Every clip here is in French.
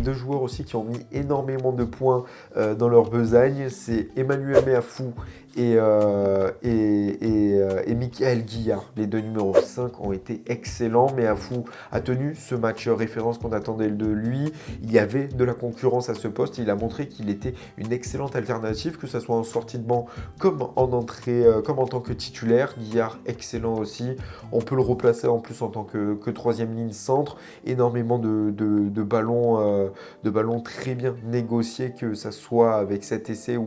deux joueurs aussi qui ont mis énormément de points dans leur besagne, c'est Emmanuel Meafou et Michael Guillard. Les deux numéros 5 ont été excellents. Meafou a tenu ce match référence qu'on attendait de lui. Il y avait de la concurrence à ce poste. Il a montré qu'il était une excellente alternative, que ce soit en sortie de banc comme en entrée, comme en tant que titulaire. Guillard, excellent aussi. On peut le replacer en plus en tant que troisième ligne centre. Énormément de ballons très bien négociés, que ça soit avec cet essai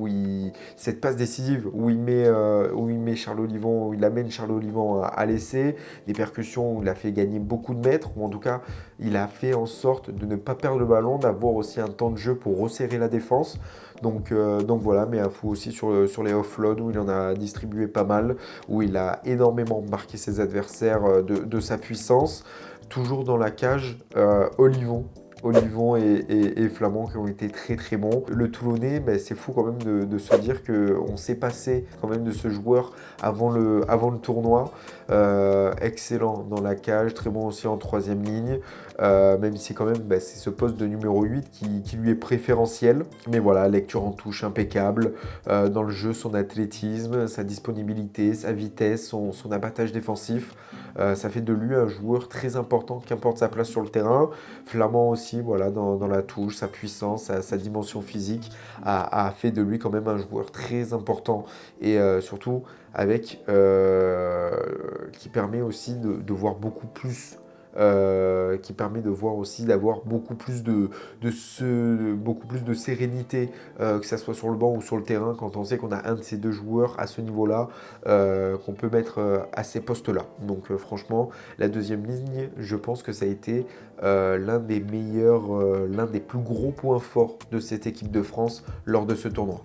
cette passe décisive où il met Charles Olivon, où il amène Charles Olivon à l'essai, des percussions où il a fait gagner beaucoup de mètres, ou en tout cas il a fait en sorte de ne pas perdre le ballon, d'avoir aussi un temps de jeu pour resserrer la défense. Donc voilà, mais un fou aussi sur les offloads où il en a distribué pas mal, où il a énormément marqué ses adversaires de sa puissance. Toujours dans la cage, Olivon et Flamand qui ont été très très bons. Le Toulonnais, ben, c'est fou quand même de se dire qu'on s'est passé quand même de ce joueur avant le tournoi. Excellent dans la cage, très bon aussi en troisième ligne. Même si quand même ben, c'est ce poste de numéro 8 qui lui est préférentiel. Mais voilà, lecture en touche impeccable. Dans le jeu, son athlétisme, sa disponibilité, sa vitesse, son abattage défensif. Ça fait de lui un joueur très important, qu'importe sa place sur le terrain. Flamand aussi, voilà, dans la touche, sa puissance, sa dimension physique a fait de lui quand même un joueur très important et surtout qui permet aussi de voir beaucoup plus. Qui permet de voir aussi d'avoir beaucoup plus de sérénité, que ça soit sur le banc ou sur le terrain, quand on sait qu'on a un de ces deux joueurs à ce niveau-là, qu'on peut mettre à ces postes-là. Donc franchement, la deuxième ligne, je pense que ça a été l'un des meilleurs, l'un des plus gros points forts de cette équipe de France lors de ce tournoi.